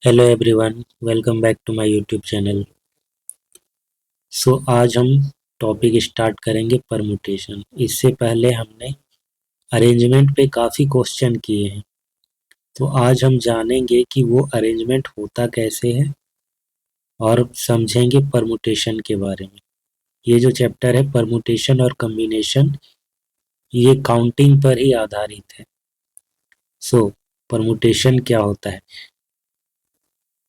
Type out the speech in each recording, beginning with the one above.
Hello everyone, welcome back to my YouTube channel. आज हम topic start करेंगे permutation. इससे पहले हमने अरेंजमेंट पे काफ़ी क्वेश्चन किए हैं। तो आज हम जानेंगे कि वो अरेंजमेंट होता कैसे है और समझेंगे परमुटेशन के बारे में। ये जो चैप्टर है परमुटेशन और कम्बिनेशन, ये काउंटिंग पर ही आधारित है। परमुटेशन क्या होता है,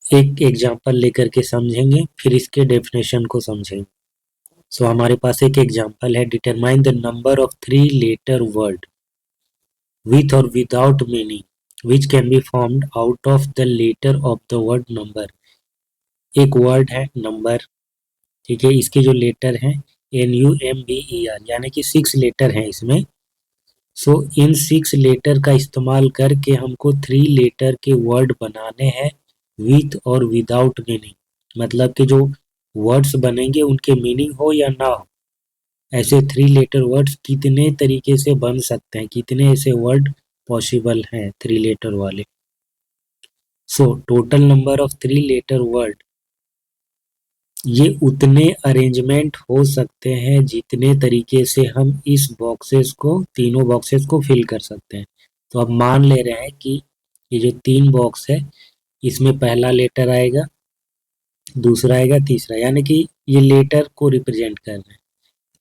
एक एग्जांपल लेकर के समझेंगे, फिर इसके डेफिनेशन को समझेंगे। हमारे पास एक एग्जांपल है, determine the number of three letter word with or without meaning which can be formed out of the letter of the word number। एक वर्ड है नंबर, ठीक है, इसके जो लेटर हैं NUMBER, यानी कि 6 लेटर हैं इसमें। इन 6 लेटर का इस्तेमाल करके हमको 3 लेटर के वर्ड बनाने हैं विथ और विदाउट मीनिंग। मतलब कि जो वर्ड्स बनेंगे उनके मीनिंग हो या ना हो, ऐसे 3 लेटर वर्ड्स कितने तरीके से बन सकते हैं, कितने ऐसे वर्ड पॉसिबल हैं 3 लेटर वाले। Total number of 3 letter word, ये उतने अरेंजमेंट हो सकते हैं जितने तरीके से हम इस बॉक्सेस को, तीनों बॉक्सेस को फिल कर सकते हैं। तो अब मान ले रहे हैं कि ये जो 3 बॉक्स है, इसमें पहला लेटर आएगा, दूसरा आएगा, तीसरा, यानी कि ये लेटर को रिप्रेजेंट कर रहे हैं।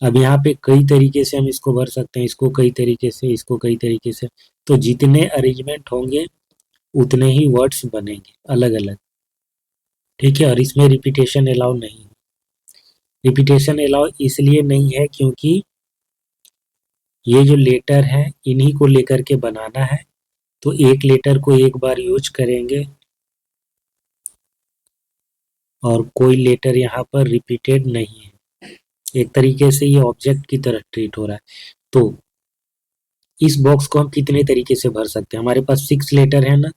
अब यहाँ पे कई तरीके से हम इसको भर सकते हैं, इसको कई तरीके से, इसको कई तरीके से। तो जितने अरेंजमेंट होंगे उतने ही वर्ड्स बनेंगे अलग अलग, ठीक है। और इसमें रिपीटेशन अलाउ नहीं है। रिपीटेशन अलाउ इसलिए नहीं है क्योंकि ये जो लेटर है इन्हीं को लेकर के बनाना है। तो एक लेटर को एक बार यूज करेंगे और कोई लेटर यहाँ पर रिपीटेड नहीं है। एक तरीके से ये ऑब्जेक्ट की तरह ट्रीट हो रहा है। तो इस बॉक्स को हम कितने तरीके से भर सकते हैं, हमारे पास 6 लेटर है ना,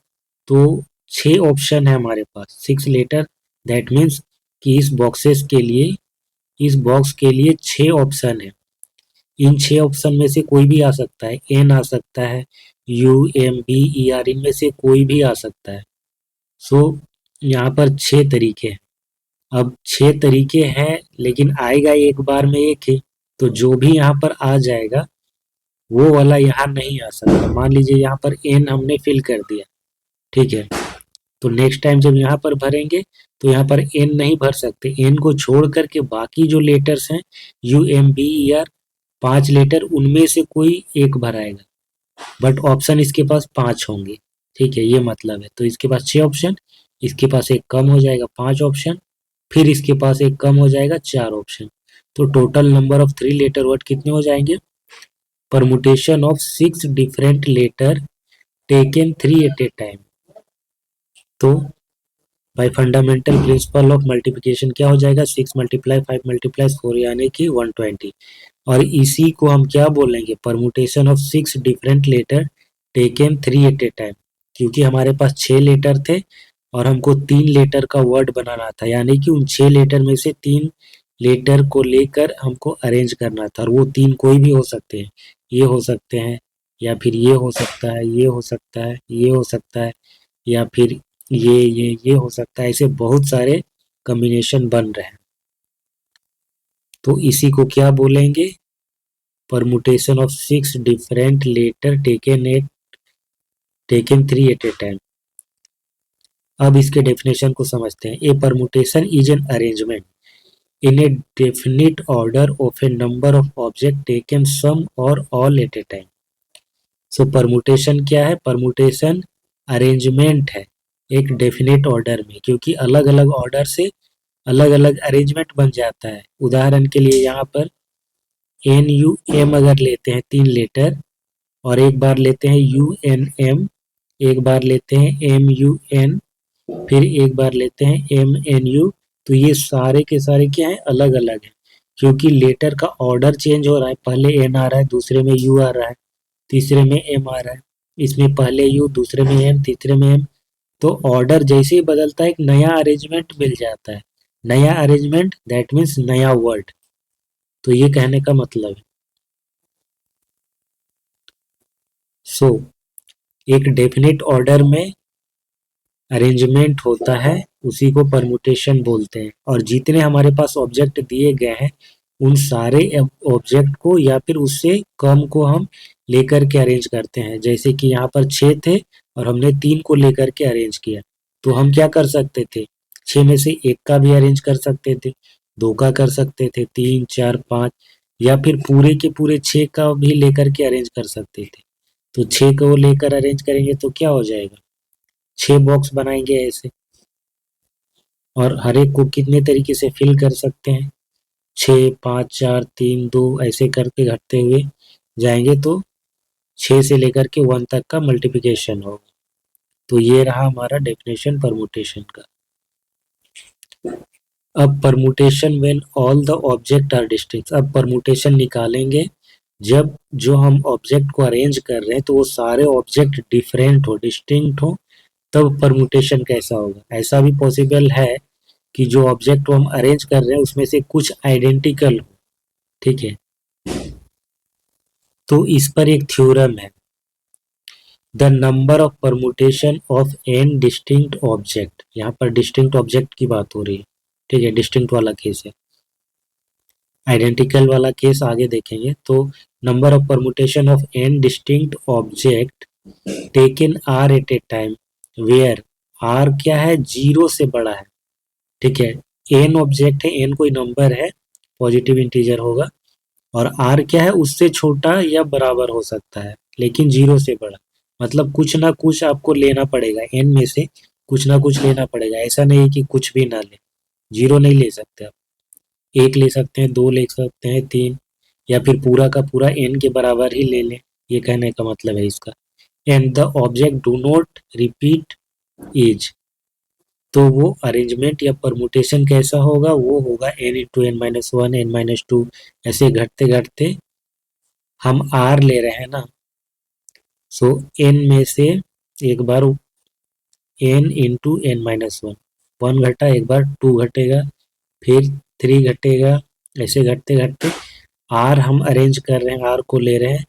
तो 6 ऑप्शन है हमारे पास। 6 लेटर, दैट मीन्स कि इस बॉक्स के लिए 6 ऑप्शन है। इन 6 ऑप्शन में से कोई भी आ सकता है, एन आ सकता है, UMBER, इनमें से कोई भी आ सकता है। यहाँ पर 6 तरीके हैं। अब 6 तरीके हैं लेकिन आएगा एक बार में एक ही, तो जो भी यहाँ पर आ जाएगा वो वाला यहाँ नहीं आ सकता। मान लीजिए यहाँ पर एन हमने फिल कर दिया, ठीक है, तो नेक्स्ट टाइम जब यहाँ पर भरेंगे तो यहाँ पर एन नहीं भर सकते। एन को छोड़ करके बाकी जो लेटर्स हैं UMBER, 5 लेटर, उनमें से कोई एक भराएगा। बट ऑप्शन इसके पास 5 होंगे, ठीक है, ये मतलब है। तो इसके पास 6 ऑप्शन, इसके पास एक कम हो जाएगा 5 ऑप्शन, फिर इसके पास एक कम हो जाएगा 4 ऑप्शन। तो total number of 3 letter word कितने हो जाएंगे? Permutation of 6 different letter taken 3 at a time. तो by fundamental principle of multiplication क्या हो जाएगा? 6 × 5 × 4 यानी कि 120। और इसी को हम क्या बोलेंगे? Permutation of 6 different letter taken 3 at a time. क्योंकि हमारे पास 6 लेटर थे और हमको 3 लेटर का वर्ड बनाना था, यानी कि उन 6 लेटर में से 3 लेटर को लेकर हमको अरेंज करना था। और वो 3 कोई भी हो सकते हैं, ये हो सकते हैं, या फिर ये हो सकता है, ये हो सकता है, ये हो सकता है, या फिर ये हो सकता है। ऐसे बहुत सारे कॉम्बिनेशन बन रहे हैं। तो इसी को क्या बोलेंगे? Permutation of 6 different letter taken 3 at a time. अब इसके डेफिनेशन को समझते हैं। A permutation is an arrangement in a definite order of a number of object taken some और all at a time. Permutation क्या है? परमुटेशन अरेंजमेंट है एक डेफिनेट ऑर्डर में, क्योंकि अलग अलग ऑर्डर से अलग अलग अरेंजमेंट बन जाता है। उदाहरण के लिए यहाँ पर NUM अगर लेते हैं 3 लेटर, और एक बार लेते हैं UNM, एक बार लेते हैं MUN, फिर एक बार लेते हैं MNU, तो ये सारे के सारे क्या हैं? अलग अलग हैं, क्योंकि लेटर का ऑर्डर चेंज हो रहा है। पहले N आ रहा है, दूसरे में U आ रहा है, तीसरे में M आ रहा है, इसमें पहले U, दूसरे में M, तीसरे में M। तो ऑर्डर जैसे ही बदलता है एक नया अरेंजमेंट मिल जाता है। नया अरेंजमेंट दैट मीन्स नया वर्ड। तो ये कहने का मतलब है। सो एक डेफिनेट ऑर्डर में अरेंजमेंट होता है उसी को परमुटेशन बोलते हैं। और जितने हमारे पास ऑब्जेक्ट दिए गए हैं उन सारे ऑब्जेक्ट को या फिर उससे कम को हम लेकर के अरेंज करते हैं। जैसे कि यहाँ पर 6 थे और हमने 3 को लेकर के अरेंज किया, तो हम क्या कर सकते थे, 6 में से एक का भी अरेंज कर सकते थे, 2 का कर सकते थे, 3, 4, 5, या फिर पूरे के पूरे 6 का भी लेकर के अरेंज कर सकते थे। तो 6 को लेकर अरेंज करेंगे तो क्या हो जाएगा, 6 बॉक्स बनाएंगे ऐसे। और हर एक को कितने तरीके से फिल कर सकते हैं, 6, 5, 4, 3, 2 ऐसे करके घटते हुए जाएंगे तो 6 से लेकर के 1 तक का मल्टीप्लिकेशन होगा। तो ये रहा हमारा डेफिनेशन परमुटेशन का। अब permutation when all the object are distinct. अब परमुटेशन निकालेंगे जब जो हम ऑब्जेक्ट को अरेंज कर रहे हैं तो वो सारे ऑब्जेक्ट डिफरेंट हो, डिस्टिंक्ट हो, तब परमुटेशन कैसा होगा। ऐसा भी पॉसिबल है कि जो ऑब्जेक्ट को हम अरेंज कर रहे हैं उसमें से कुछ आइडेंटिकल हो, ठीक है। तो इस पर एक थ्योरम है, the number of permutation of n distinct object. यहाँ पर डिस्टिंक्ट ऑब्जेक्ट की बात हो रही है, ठीक है, डिस्टिंक्ट वाला केस है, आइडेंटिकल वाला केस आगे देखेंगे। तो number of permutation of n distinct object taken r at a time where r क्या है, 0 से बड़ा है, ठीक है। एन ऑब्जेक्ट है, एन कोई नंबर है, पॉजिटिव इंटीजर होगा, और आर क्या है, उससे छोटा या बराबर हो सकता है लेकिन 0 से बड़ा। मतलब कुछ ना कुछ आपको लेना पड़ेगा, एन में से कुछ ना कुछ लेना पड़ेगा। ऐसा नहीं है कि कुछ भी ना ले, 0 नहीं ले सकते आप, 1 ले सकते हैं, 2 ले सकते हैं, 3, या फिर पूरा का पूरा एन के बराबर ही ले लें। ये कहने का मतलब है इसका। And the object do not repeat as. तो वो अरेंजमेंट या परमुटेशन कैसा होगा, वो होगा n into n minus one, n minus two, ऐसे घटते घटते हम आर ले रहे हैं ना। सो एन में से एक बार n into n minus one, 1 घटा, एक बार 2 घटेगा, फिर 3 घटेगा, ऐसे घटते घटते आर हम अरेंज कर रहे हैं, आर को ले रहे हैं,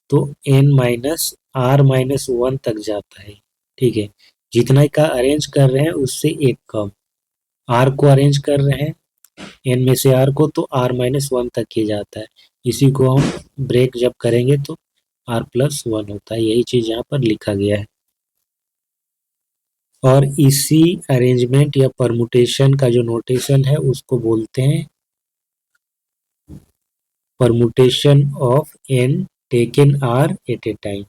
तो n minus r minus one तक जाता है, ठीक है। जितना का अरेंज कर रहे हैं उससे एक कम, आर को अरेंज कर रहे हैं एन में से आर को, तो आर माइनस वन तक ही जाता है। इसी को हम ब्रेक जब करेंगे तो आर प्लस वन होता है। यही चीज यहाँ पर लिखा गया है। और इसी अरेंजमेंट या परमुटेशन का जो नोटेशन है उसको बोलते हैं permutation of n taken r at a time.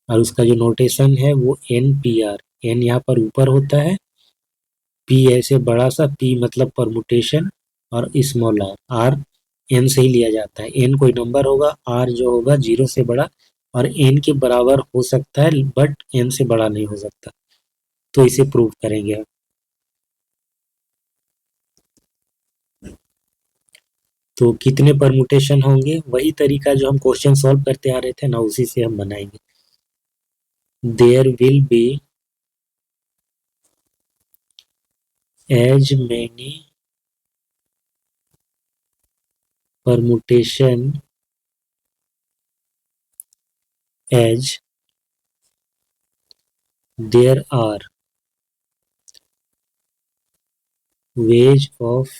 और उसका जो नोटेशन है वो एन पी आर, एन यहाँ पर ऊपर होता है, पी ऐसे बड़ा सा, पी मतलब परमुटेशन, और स्मॉल आर, आर एन से ही लिया जाता है। एन कोई नंबर होगा, आर जो होगा 0 से बड़ा, और एन के बराबर हो सकता है बट एन से बड़ा नहीं हो सकता। तो इसे प्रूव करेंगे हम। तो कितने परमुटेशन होंगे, वही तरीका जो हम क्वेश्चन सॉल्व करते आ रहे थे ना, उसी से हम बनाएंगे। There will be as many permutation as there are ways of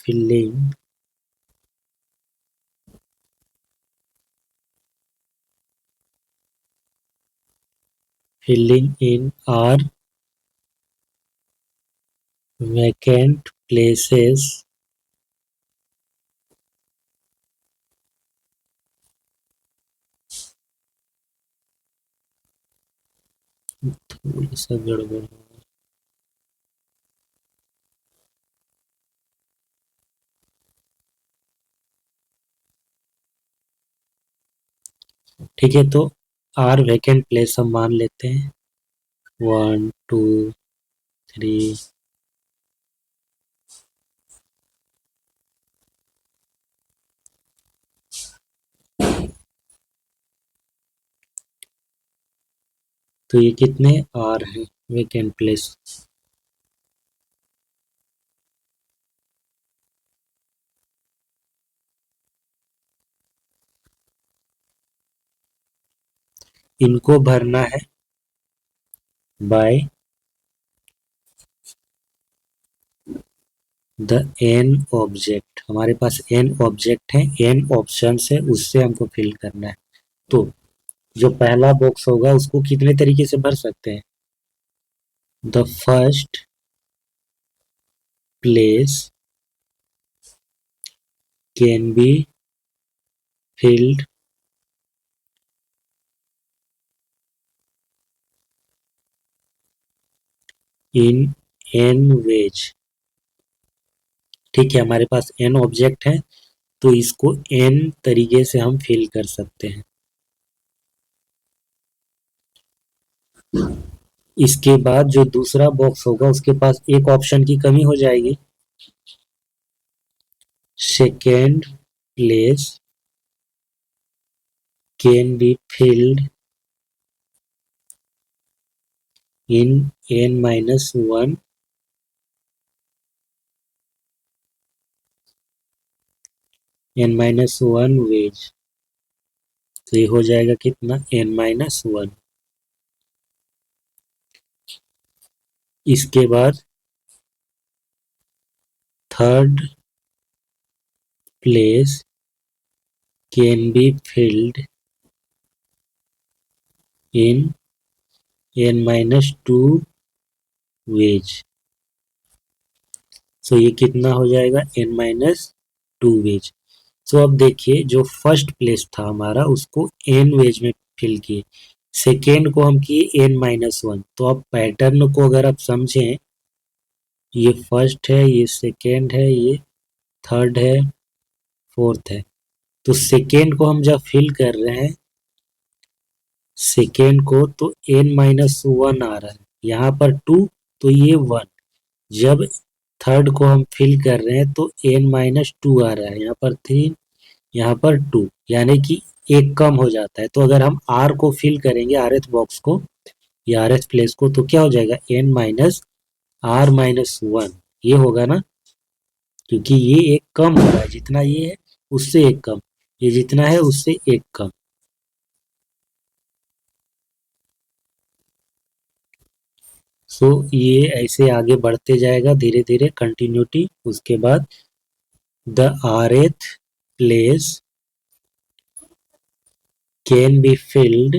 filling in our vacant places थोड़ा सा गड़बड़ है। ठीक है, तो आर वैकेंट प्लेस हम मान लेते हैं 1, 2, 3। तो ये कितने आर हैं वैकेंट प्लेस। इनको भरना है बाय द एन ऑब्जेक्ट, हमारे पास एन ऑब्जेक्ट है, एन ऑप्शंस है, उससे हमको फिल करना है। तो जो पहला बॉक्स होगा उसको कितने तरीके से भर सकते हैं? The first place can be filled in n ways. ठीक है, हमारे पास एन ऑब्जेक्ट है तो इसको एन तरीके से हम फिल कर सकते हैं। इसके बाद जो दूसरा बॉक्स होगा उसके पास एक ऑप्शन की कमी हो जाएगी। Second place can be filled in n minus one n minus one ways. तो ये हो जाएगा कितना? N minus one. इसके बाद third place can be filled in n minus two ways. So ये कितना हो जाएगा? N minus two ways. So अब देखिए, जो फर्स्ट प्लेस था हमारा उसको एन वेज में फिल किए, सेकेंड को हम किए एन माइनस वन। तो अब पैटर्न को अगर आप समझें, ये फर्स्ट है, ये सेकेंड है, ये थर्ड है, फोर्थ है। तो सेकेंड को हम जब फिल कर रहे हैं सेकेंड को, तो एन माइनस वन आ रहा है, यहाँ पर टू, तो ये वन। जब थर्ड को हम फिल कर रहे हैं तो एन माइनस टू आ रहा है, यहाँ पर थ्री, यहाँ पर टू, यानी कि एक कम हो जाता है। तो अगर हम आर को फिल करेंगे, आर एथ बॉक्स को या आर एथ प्लेस को, तो क्या हो जाएगा? N minus r minus one, ये होगा ना, क्योंकि ये एक कम हो रहा है, जितना ये है उससे एक कम, ये जितना है उससे एक कम। सो ये ऐसे आगे बढ़ते जाएगा धीरे धीरे, कंटिन्यूटी। उसके बाद the rth place can be filled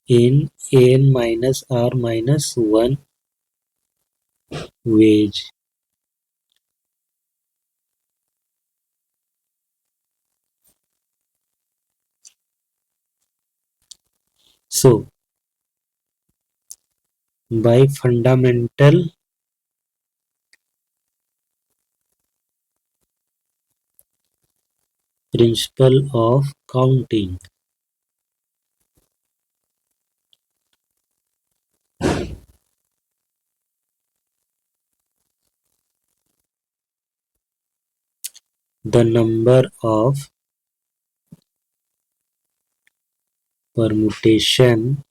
in n minus r minus one ways. So by fundamental principle of counting, the number of permutation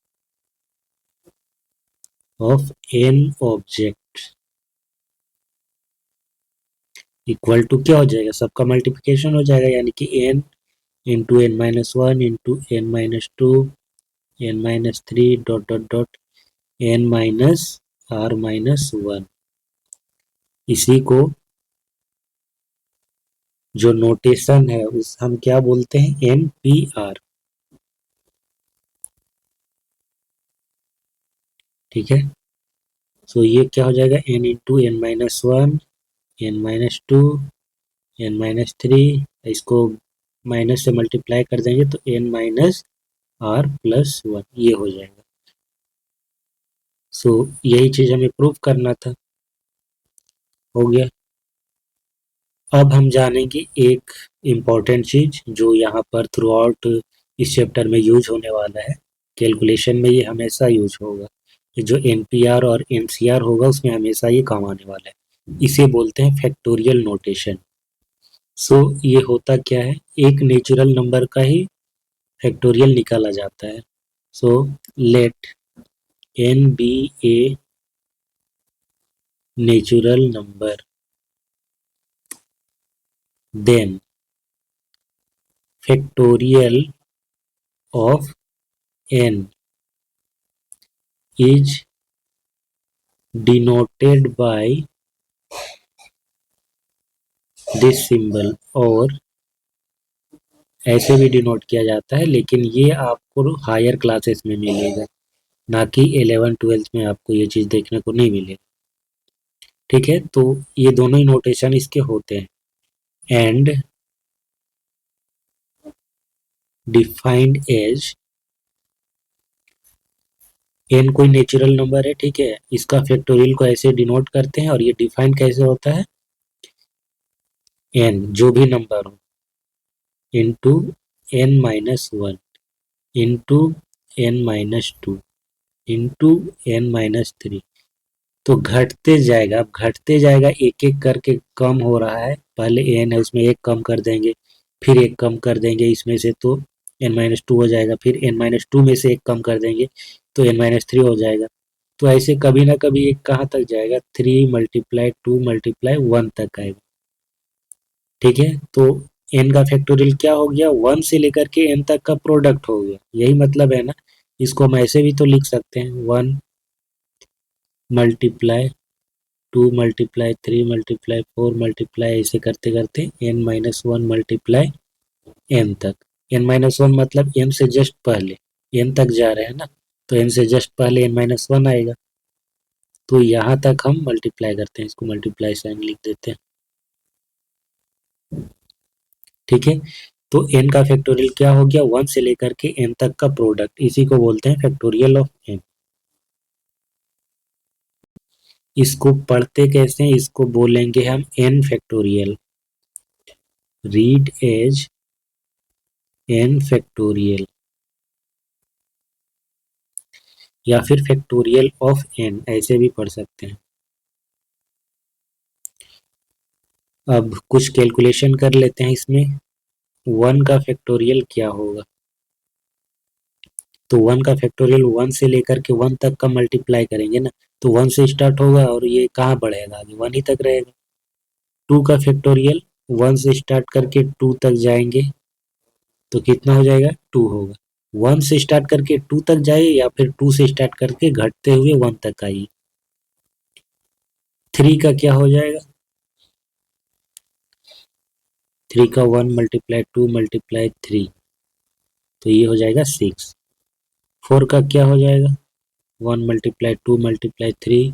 of n object equal to क्या हो जाएगा? सबका मल्टीप्लिकेशन हो जाएगा, यानी कि n into n minus one into n minus two n minus three dot dot dot n minus r minus one. इसी को जो नोटेशन है उस हम क्या बोलते हैं? N P r. ठीक है, सो ये क्या हो जाएगा? N into n minus one n minus two n minus three, इसको माइनस से मल्टीप्लाई कर देंगे तो n minus r plus one, ये हो जाएगा। सो यही चीज हमें प्रूव करना था, हो गया। अब हम जानेंगे एक इम्पॉर्टेंट चीज जो यहाँ पर थ्रू आउट इस चैप्टर में यूज होने वाला है, कैलकुलेशन में ये हमेशा यूज होगा। ये जो एनपीआर और एमसीआर होगा उसमें हमेशा ये काम आने वाला है। इसे बोलते हैं फैक्टोरियल नोटेशन। सो ये होता क्या है? एक नेचुरल नंबर का ही फैक्टोरियल निकाला जाता है। So let n be a natural number, then factorial of n is denoted by this symbol, और ऐसे भी डिनोट किया जाता है, लेकिन ये आपको हायर क्लासेस में मिलेगा, ना कि 11 12 में आपको ये चीज़ देखने को नहीं मिलेगी। ठीक है, तो ये दोनों ही नोटेशन इसके होते हैं। एंड डिफाइंड एज एन कोई नेचुरल नंबर है, ठीक है, इसका फैक्टोरियल को ऐसे डिनोट करते हैं, और ये डिफाइन कैसे होता है, एन जो भी नंबर हो into n-1 into n-2 into n-3। तो घटते जाएगा, अब घटते जाएगा, एक एक करके कम हो रहा है, पहले एन है उसमें एक कम कर देंगे, फिर एक कम कर देंगे इसमें से, तो n-2 हो जाएगा, फिर n-2 में से एक कम कर देंगे तो n-3 हो जाएगा। तो ऐसे कभी ना कभी एक कहाँ तक जाएगा, 3 मल्टीप्लाई 2 मल्टीप्लाई 1 तक आएगा। ठीक है, तो n का फैक्टोरियल क्या हो गया, 1 से लेकर के n तक का प्रोडक्ट हो गया, यही मतलब है ना। इसको हम ऐसे भी तो लिख सकते हैं, 1 मल्टीप्लाई 2 मल्टीप्लाई 3 मल्टीप्लाई 4 मल्टीप्लाई ऐसे करते करते n-1 मल्टीप्लाई n तक। n-1 मतलब n से जस्ट पहले, n तक जा रहे हैं ना, तो n से जस्ट पहले n-1 आएगा, तो यहाँ तक हम मल्टीप्लाई करते हैं, इसको मल्टीप्लाई साइन लिख देते हैं। ठीक है, तो n का फैक्टोरियल क्या हो गया, 1 से लेकर के n तक का प्रोडक्ट, इसी को बोलते हैं फैक्टोरियल ऑफ n। इसको पढ़ते कैसे हैं, इसको बोलेंगे हम n factorial, read as n factorial, या फिर फैक्टोरियल ऑफ n, ऐसे भी पढ़ सकते हैं। अब कुछ कैलकुलेशन कर लेते हैं इसमें। 1 का फैक्टोरियल क्या होगा, तो 1 का फैक्टोरियल 1 से लेकर के 1 तक का मल्टीप्लाई करेंगे ना, तो 1 से स्टार्ट होगा और ये कहाँ बढ़ेगा, आगे 1 ही तक रहेगा। 2 का फैक्टोरियल 1 से स्टार्ट करके 2 तक जाएंगे, तो कितना हो जाएगा, 2 होगा। 1 से स्टार्ट करके 2 तक जाइए, या फिर 2 से स्टार्ट करके घटते हुए 1 तक आइए। 3 का क्या हो जाएगा, 3 का 1 मल्टीप्लाई 2 मल्टीप्लाई 3, तो ये हो जाएगा 6। 4 का क्या हो जाएगा, 1 multiply 2 multiply 3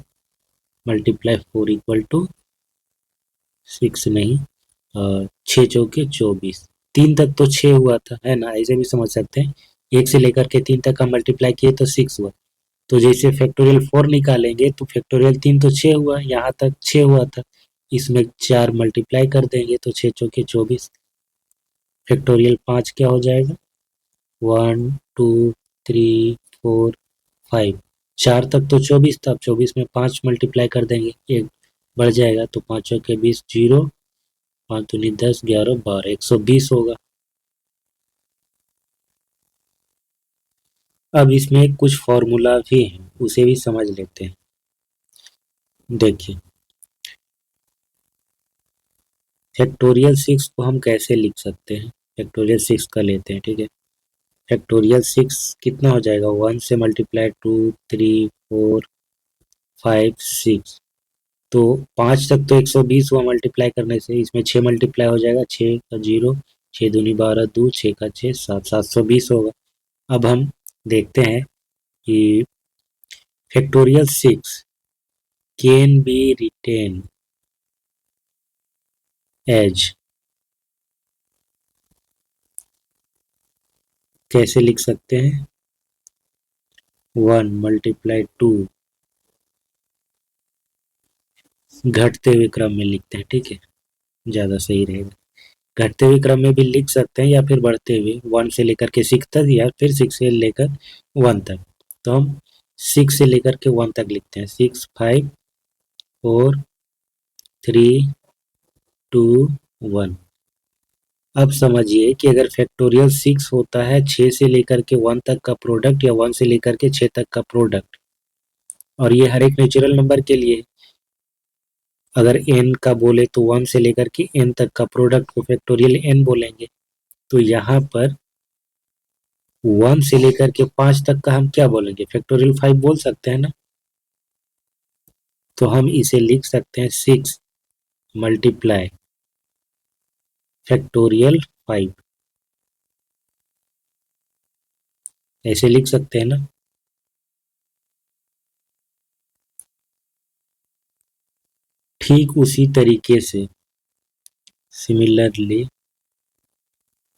multiply 4 equal to 6 नहीं, 6 चौके 24, 3 तक तो 6 हुआ था, है ना, ऐसे भी समझ सकते हैं। 1 से लेकर के 3 तक का मल्टीप्लाई किए तो 6 हुआ, तो जैसे फैक्टोरियल 4 निकालेंगे तो फैक्टोरियल 3 तो 6 हुआ, यहाँ तक 6 हुआ था, इसमें 4 मल्टीप्लाई कर देंगे तो 6 चौके 24। फैक्टोरियल 5 क्या हो जाएगा, 1 2 3 4 5, 4 तक तो 24 था, अब 24 में 5 मल्टीप्लाई कर देंगे, एक बढ़ जाएगा, तो 5 चौके 20, 0, 5 दूनी 10, 11 12, 120 होगा। अब इसमें कुछ फॉर्मूला भी हैं, उसे भी समझ लेते हैं। देखिए, फैक्टोरियल 6 को हम कैसे लिख सकते हैं, फैक्टोरियल 6 का लेते हैं, ठीक है। फैक्टोरियल 6 कितना हो जाएगा, 1 से मल्टीप्लाई 2 3 4 5 6, तो 5 तक तो 120 हुआ मल्टीप्लाई करने से, इसमें 6 मल्टीप्लाई हो जाएगा, 6 का 0, 6 दूनी 12, 2 6 का 6 7, 720 होगा। अब हम देखते हैं कि factorial 6 can be written as, कैसे लिख सकते हैं, 1 मल्टीप्लाई 2, घटते हुए क्रम में लिखते हैं, ठीक है, ज़्यादा सही रहेगा। घटते हुए क्रम में भी लिख सकते हैं, या फिर बढ़ते हुए 1 से लेकर के 6 तक, या फिर 6 से लेकर 1 तक। तो हम 6 से लेकर के 1 तक लिखते हैं, 6 5 4 3 2 1। अब समझिए कि अगर फैक्टोरियल 6 होता है 6 से लेकर के 1 तक का प्रोडक्ट, या 1 से लेकर के 6 तक का प्रोडक्ट, और ये हर एक नेचुरल नंबर के लिए, अगर n का बोले तो 1 से लेकर के n तक का प्रोडक्ट को फैक्टोरियल n बोलेंगे, तो यहाँ पर 1 से लेकर के 5 तक का हम क्या बोलेंगे, फैक्टोरियल 5 बोल सकते हैं ना। तो हम इसे लिख सकते हैं 6 मल्टीप्लाई फैक्टोरियल 5, ऐसे लिख सकते हैं ना। ठीक उसी तरीके से सिमिलरली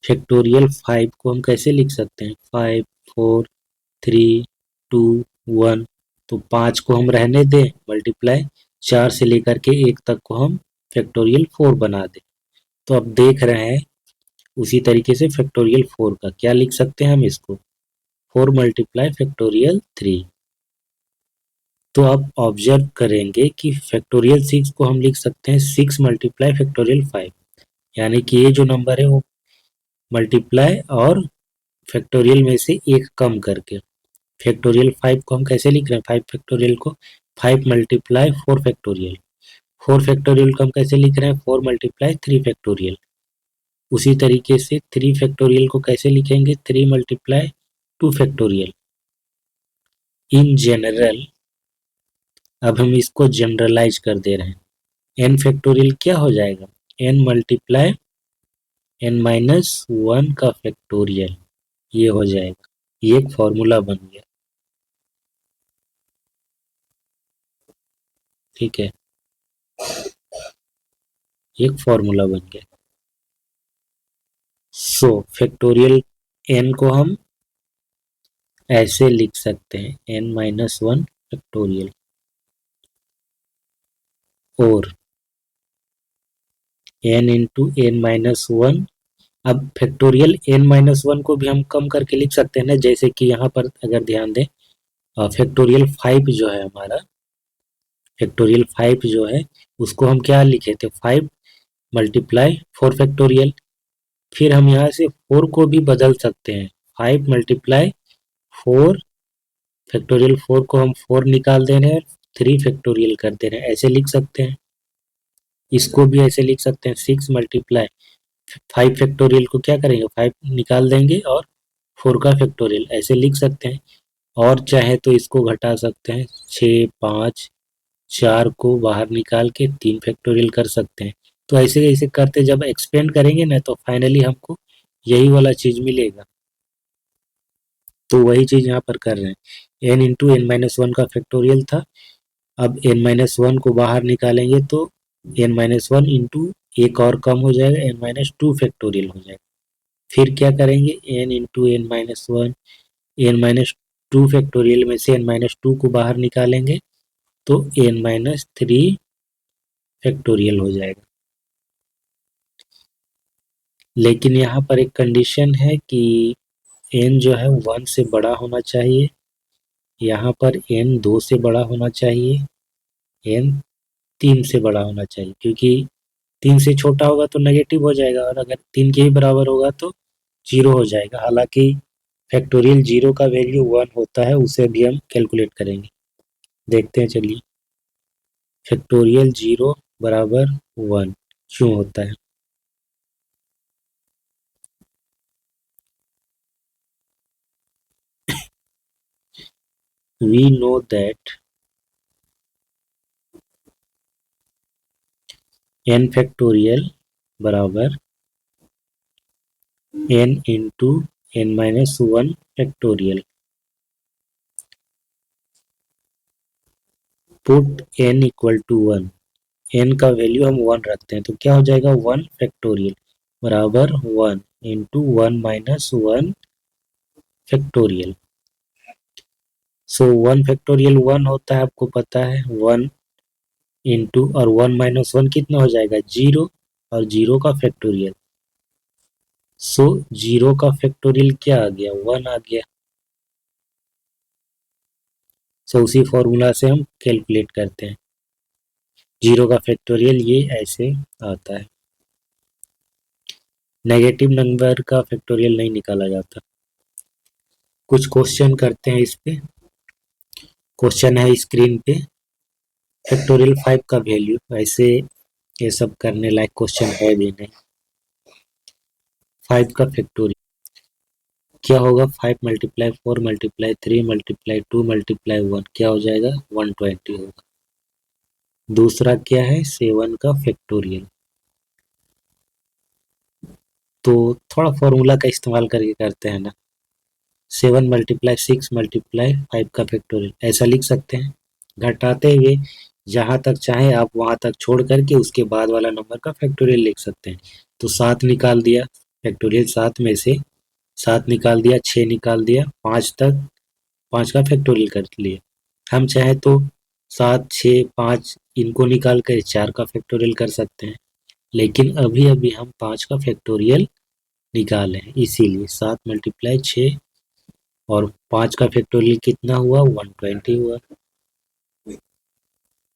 फैक्टोरियल 5 को हम कैसे लिख सकते हैं, 5 4 3 2 1। तो 5 को हम रहने दें, मल्टीप्लाई 4 से लेकर के 1 तक को हम फैक्टोरियल 4 बना दें। तो अब देख रहे हैं उसी तरीके से फैक्टोरियल 4 का क्या लिख सकते हैं हम इसको, 4 मल्टीप्लाई फैक्टोरियल 3। तो अब ऑब्जर्व करेंगे कि फैक्टोरियल 6 को हम लिख सकते हैं 6 मल्टीप्लाई फैक्टोरियल 5, यानी कि ये जो नंबर है वो मल्टीप्लाई और फैक्टोरियल में से एक कम करके। फैक्टोरियल 5 को हम कैसे लिख रहे हैं, 5 फैक्टोरियल को 5 मल्टीप्लाई 4 फैक्टोरियल। 4 फैक्टोरियल को हम कैसे लिख रहे हैं, 4 मल्टीप्लाई 3 फैक्टोरियल। उसी तरीके से 3 फैक्टोरियल को कैसे लिखेंगे, 3 मल्टीप्लाई 2 फैक्टोरियल। इन जनरल अब हम इसको जनरलाइज कर दे रहे हैं। n फैक्टोरियल क्या हो जाएगा, n मल्टीप्लाई n माइनस 1 का फैक्टोरियल, ये हो जाएगा। ये एक फॉर्मूला बन गया, ठीक है, एक फॉर्मूला बन गया। सो फैक्टोरियल n को हम ऐसे लिख सकते हैं n माइनस 1 फैक्टोरियल, और n इंटू n माइनस 1। अब फैक्टोरियल n माइनस 1 को भी हम कम करके लिख सकते हैं ना, जैसे कि यहाँ पर अगर ध्यान दें, फैक्टोरियल 5 जो है हमारा, फैक्टोरियल 5 जो है उसको हम क्या लिखे थे, 5 मल्टीप्लाई 4 फैक्टोरियल। फिर हम यहाँ से 4 को भी बदल सकते हैं, 5 मल्टीप्लाई 4 फैक्टोरियल। 4 को हम 4 निकाल दे रहे हैं, 3 फैक्टोरियल कर दे रहे हैं, ऐसे लिख सकते हैं। इसको भी ऐसे लिख सकते हैं, 6 मल्टीप्लाई 5 फैक्टोरियल को क्या करेंगे, 5 निकाल देंगे और 4 का फैक्टोरियल, ऐसे लिख सकते हैं। और चाहे तो इसको घटा सकते हैं, 6 5 4 को बाहर निकाल के 3 फैक्टोरियल कर सकते हैं। तो ऐसे ऐसे करते जब एक्सपेंड करेंगे ना, तो फाइनली हमको यही वाला चीज मिलेगा। तो वही चीज यहाँ पर कर रहे हैं, n इंटू एन माइनस 1 का फैक्टोरियल था। अब n माइनस 1 को बाहर निकालेंगे तो n माइनस 1 इंटू एक और कम हो जाएगा, n माइनस 2 फैक्टोरियल हो जाएगा। फिर क्या करेंगे, n into n minus 1, n minus 2 factorial में से n माइनस 2 को बाहर निकालेंगे तो n माइनस 3 फैक्टोरियल हो जाएगा। लेकिन यहाँ पर एक कंडीशन है कि n जो है 1 से बड़ा होना चाहिए, यहाँ पर n 2 से बड़ा होना चाहिए, n 3 से बड़ा होना चाहिए, क्योंकि 3 से छोटा होगा तो नेगेटिव हो जाएगा, और अगर 3 के ही बराबर होगा तो जीरो हो जाएगा। हालांकि फैक्टोरियल जीरो का वैल्यू 1 होता है, उसे भी हम कैलकुलेट करेंगे, देखते हैं चलिए। फैक्टोरियल जीरो बराबर 1 क्यों होता है, we know that n factorial बराबर n into n minus 1 factorial. Put n equal to 1, n का वैल्यू हम 1 रखते हैं, तो क्या हो जाएगा, 1 फैक्टोरियल बराबर 1 इंटू 1 माइनस 1 फैक्टोरियल। सो 1 फैक्टोरियल 1 होता है, आपको पता है, 1 इंटू और 1 माइनस 1 कितना हो जाएगा, जीरो, और जीरो का फैक्टोरियल। सो जीरो का फैक्टोरियल क्या आ गया, 1 आ गया। सो उसी फॉर्मूला से हम कैलकुलेट करते हैं, जीरो का फैक्टोरियल ये ऐसे आता है। नेगेटिव नंबर का फैक्टोरियल नहीं निकाला जाता। कुछ क्वेश्चन करते हैं इस पे। क्वेश्चन है स्क्रीन पे, फैक्टोरियल 5 का वैल्यू, वैसे ये सब करने लायक क्वेश्चन है भी नहीं। 5 का फैक्टोरियल क्या होगा, 5 मल्टीप्लाई 4 मल्टीप्लाई 3 मल्टीप्लाई 2 मल्टीप्लाई 1 क्या हो जाएगा, 120 होगा। दूसरा क्या है, 7 का फैक्टोरियल, तो थोड़ा फॉर्मूला का इस्तेमाल करके करते हैं ना। 7 मल्टीप्लाई 6 मल्टीप्लाई 5 का फैक्टोरियल ऐसा लिख सकते हैं। घटाते हुए जहाँ तक चाहे आप वहाँ तक छोड़ करके उसके बाद वाला नंबर का फैक्टोरियल लिख सकते हैं। तो 7 निकाल दिया फैक्टोरियल, 7 में से 7 निकाल दिया, 6 निकाल दिया, 5 तक 5 का फैक्टोरियल कर लिए। हम चाहे तो 7 6 5 इनको निकाल कर 4 का फैक्टोरियल कर सकते हैं, लेकिन अभी अभी हम 5 का फैक्टोरियल निकाले हैं, इसीलिए 7 मल्टीप्लाई 6 और 5 का फैक्टोरियल कितना हुआ, 120 हुआ।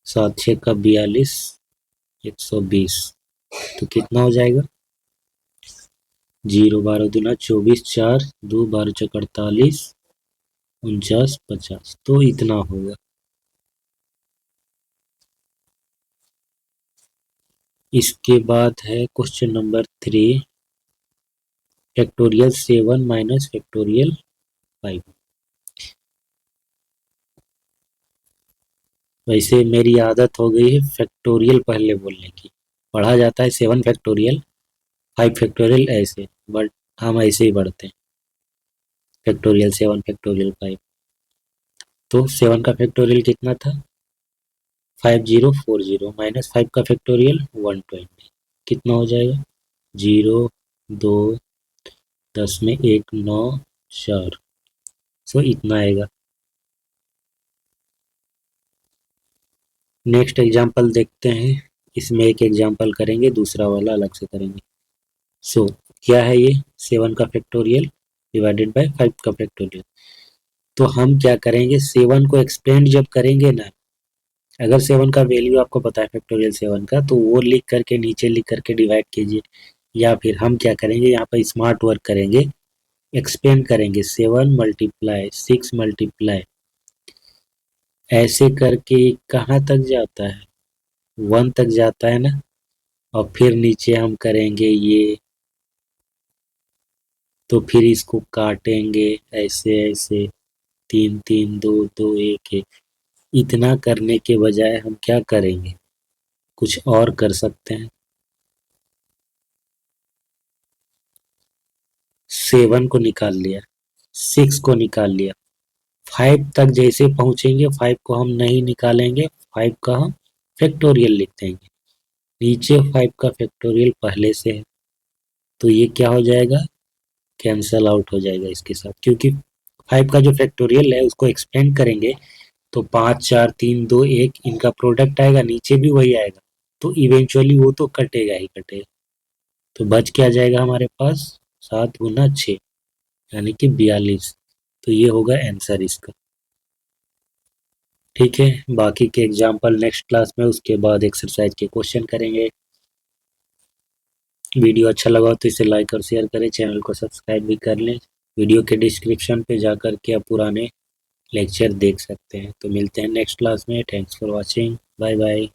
7 6 का 42, 120। तो कितना हो जाएगा, 0 12 दूना 24, 4 2 12 चौक 48, 49 50। तो इतना होगा। इसके बाद है question number 3, factorial 7 minus factorial 5। वैसे मेरी आदत हो गई है फैक्टोरियल पहले बोलने की। पढ़ा जाता है 7 फैक्टोरियल 5 फैक्टोरियल ऐसे, बट हम ऐसे ही पढ़ते हैं, फैक्टोरियल 7 फैक्टोरियल 5। तो 7 का फैक्टोरियल कितना था, 5040 माइनस 5 का फैक्टोरियल 120, कितना हो जाएगा, 0 2 10 में 1 9 4। सो इतना आएगा। नेक्स्ट एग्जाम्पल देखते हैं। इसमें एक एग्जाम्पल करेंगे, दूसरा वाला अलग से करेंगे। सो क्या है ये, 7 का फैक्टोरियल डिवाइडेड बाय 5 का फैक्टोरियल। तो हम क्या करेंगे, 7 को एक्सपेंड जब करेंगे ना, अगर 7 का वैल्यू आपको पता है फैक्टोरियल 7 का, तो वो लिख करके नीचे लिख करके डिवाइड कीजिए। या फिर हम क्या करेंगे, यहाँ पर स्मार्ट वर्क करेंगे, एक्सपेंड करेंगे 7 मल्टीप्लाई 6 मल्टीप्लाई, ऐसे करके कहाँ तक जाता है, 1 तक जाता है ना। और फिर नीचे हम करेंगे ये, तो फिर इसको काटेंगे ऐसे ऐसे, 3 3 2 2 1 1। इतना करने के बजाय हम क्या करेंगे, कुछ और कर सकते हैं। 7 को निकाल लिया, 6 को निकाल लिया, 5 तक जैसे पहुंचेंगे 5 को हम नहीं निकालेंगे, 5 का हम फैक्टोरियल लिख देंगे। नीचे 5 का फैक्टोरियल पहले से है, तो ये क्या हो जाएगा, कैंसल आउट हो जाएगा इसके साथ, क्योंकि 5 का जो फैक्टोरियल है उसको एक्सपेंड करेंगे तो 5 4 3 2 1 इनका प्रोडक्ट आएगा, नीचे भी वही आएगा, तो इवेंचुअली वो तो कटेगा ही कटेगा। तो बच क्या जाएगा हमारे पास, 7 गुना 6 यानी कि 42। तो ये होगा आंसर इसका। ठीक है, बाकी के एग्जाम्पल नेक्स्ट क्लास में, उसके बाद एक्सरसाइज के क्वेश्चन करेंगे। वीडियो अच्छा लगा हो तो इसे लाइक और शेयर करें, चैनल को सब्सक्राइब भी कर लें। वीडियो के डिस्क्रिप्शन पे जा कर के आप पुराने लेक्चर देख सकते हैं। तो मिलते हैं नेक्स्ट क्लास में। Thanks for watching, bye bye.